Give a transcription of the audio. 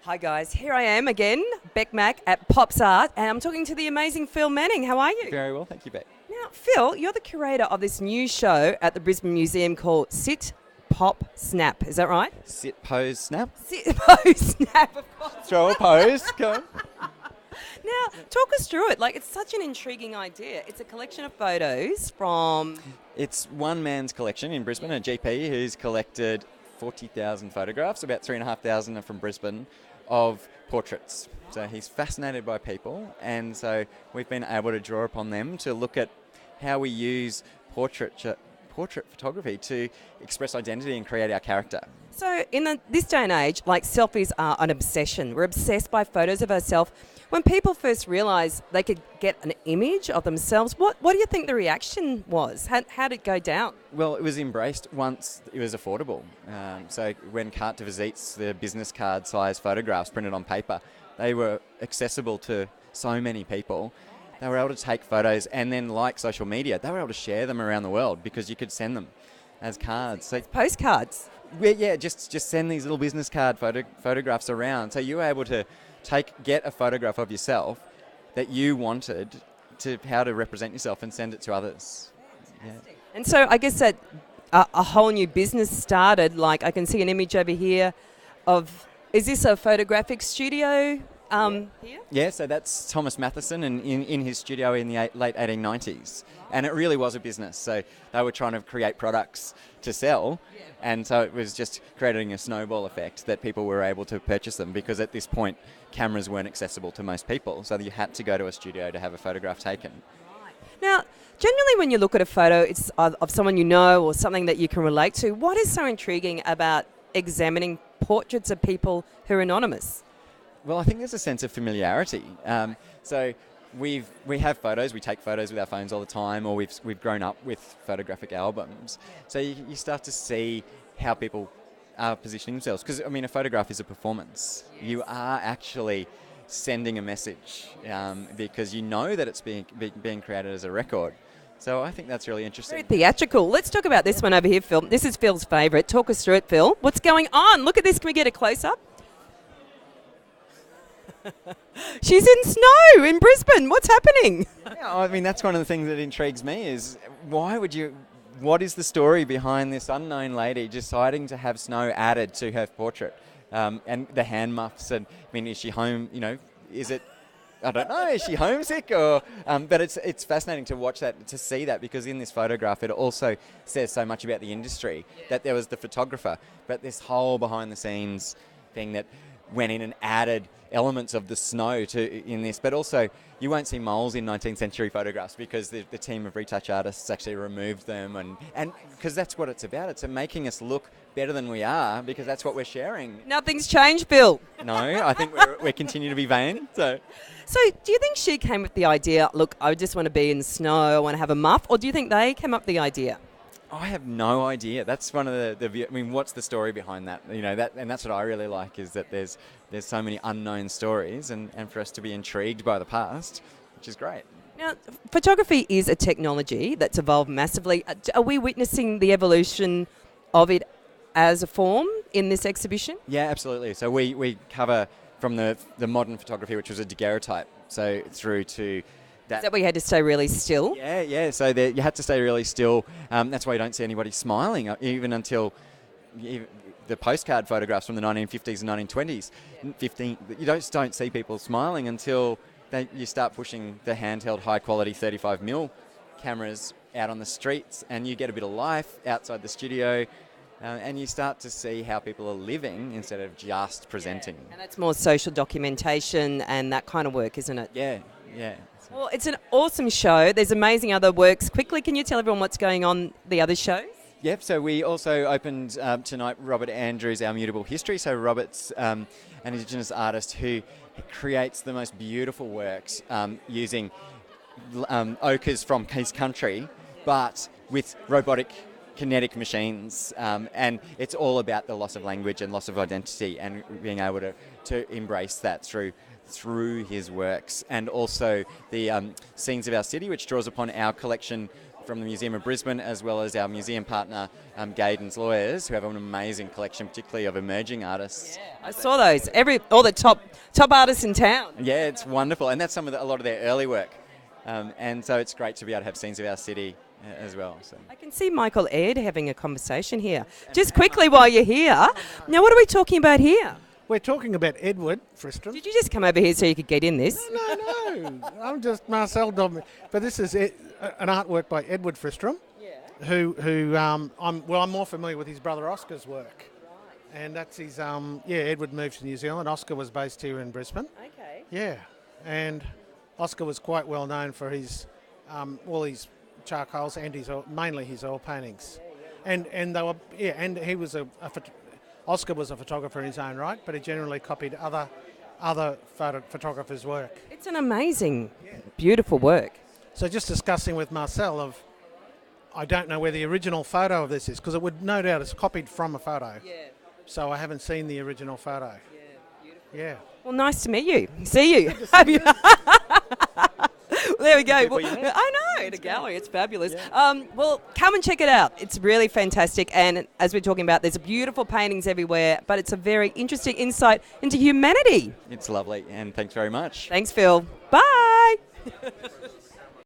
Hi guys, here I am again, Beck Mack at POPSART, and I'm talking to the amazing Phil Manning. How are you? Very well, thank you, Beck. Now, Phil, you're the curator of this new show at the Brisbane Museum called Sit, Pop, Snap. Is that right? Sit, pose, snap. Sit, Pose, Snap, of course. Throw a pose. Go on. Now, talk us through it. Like, it's such an intriguing idea. It's a collection of photos from... It's one man's collection in Brisbane, a GP who's collected 40,000 photographs, about 3,500 are from Brisbane, of portraits. So he's fascinated by people, and so we've been able to draw upon them to look at how we use portrait photography to express identity and create our character. So in this day and age, like, selfies are an obsession. We're obsessed by photos of ourselves. When people first realised they could get an image of themselves, what do you think the reaction was? How did it go down? Well, it was embraced once it was affordable. So when carte de visites, the business card size photographs printed on paper, they were accessible to so many people. They were able to take photos, and then, like social media, they were able to share them around the world because you could send them as cards. So Postcards. yeah, just send these little business card photographs around. So you were able to get a photograph of yourself that you wanted to how to represent yourself and send it to others. Yeah. And so I guess that a whole new business started. Like, I can see an image over here of, is this a photographic studio here? Yeah, so that's Thomas Matheson and in his studio in the late 1890s. And it really was a business. So they were trying to create products to sell. Yeah. And so it was just creating a snowball effect that people were able to purchase them, because at this point, cameras weren't accessible to most people. So you had to go to a studio to have a photograph taken. Right. Now, generally when you look at a photo, it's of someone you know or something that you can relate to. What is so intriguing about examining portraits of people who are anonymous? Well, I think there's a sense of familiarity. So we have photos. We take photos with our phones all the time, or we've grown up with photographic albums. So you start to see how people are positioning themselves. Because, I mean, a photograph is a performance. Yes. You are actually sending a message because you know that it's being created as a record. So I think that's really interesting. Very theatrical. Let's talk about this one over here, Phil. This is Phil's favourite. Talk us through it, Phil. What's going on? Look at this. Can we get a close-up? She's in snow in Brisbane. What's happening? Yeah, I mean, that's one of the things that intrigues me is what is the story behind this unknown lady deciding to have snow added to her portrait? And the hand muffs, and I mean, is she home, is it, I don't know, is she homesick or, but it's fascinating to watch that, to see that, because in this photograph, it also says so much about the industry, that there was the photographer, but this whole behind the scenes thing that went in and added elements of the snow in this, but also you won't see moles in 19th century photographs because the team of retouch artists actually removed them, and because that's what it's about. It's making us look better than we are, because that's what we're sharing. Nothing's changed, Phil. No, I think we continue to be vain. So do you think she came with the idea, look, I just want to be in snow, I want to have a muff, or do you think they came up with the idea? I have no idea. That's one of the I mean, what's the story behind that? And that's what I really like, is that there's so many unknown stories, and for us to be intrigued by the past, which is great. Now, photography is a technology that's evolved massively. Are we witnessing the evolution of it as a form in this exhibition? Yeah, absolutely. So we cover from the modern photography, which was a daguerreotype, so through to is that where you had to stay really still? Yeah. So you had to stay really still. That's why you don't see anybody smiling, even until the postcard photographs from the 1950s and 1920s. You don't see people smiling until you start pushing the handheld high-quality 35mm cameras out on the streets, and you get a bit of life outside the studio, and you start to see how people are living instead of just presenting. Yeah. And that's more social documentation and that kind of work, isn't it? Yeah. Well, it's an awesome show. There's amazing other works. Quickly, can you tell everyone what's going on the other shows? Yep, so we also opened tonight Robert Andrews, Our Mutable History. So Robert's an Indigenous artist who creates the most beautiful works using ochres from his country, but with robotic kinetic machines. And it's all about the loss of language and loss of identity, and being able to embrace that through his works, and also the Scenes of Our City, which draws upon our collection from the Museum of Brisbane, as well as our museum partner, Gaydon's Lawyers, who have an amazing collection, particularly of emerging artists. I saw those. All the top artists in town. Yeah, it's wonderful, and that's a lot of their early work. And so it's great to be able to have scenes of our city as well. So. I can see Michael Aird having a conversation here. Just quickly while you're here. Now, what are we talking about here? We're talking about Edward Fristrom. Did you just come over here so you could get in this? No. I'm just Marcel Dobman. But this is an artwork by Edward Fristrom, who I'm more familiar with his brother Oscar's work. Right. And that's his, Edward moved to New Zealand. Oscar was based here in Brisbane. Okay. Yeah. And Oscar was quite well known for his, all his charcoals and mainly his oil paintings. And they were, and he was Oscar was a photographer in his own right, but he generally copied other photographers' work. It's an amazing, beautiful work. So just discussing with Marcel I don't know where the original photo of this is, because it would no doubt it's copied from a photo. Yeah. So I haven't seen the original photo. Yeah, beautiful. Yeah. Well, nice to meet you. See you. Have you? There we go. Well, I know, in a gallery. It's fabulous. Yeah. Well, come and check it out. It's really fantastic. And as we're talking about, there's beautiful paintings everywhere, but it's a very interesting insight into humanity. It's lovely, and thanks very much. Thanks, Phil. Bye.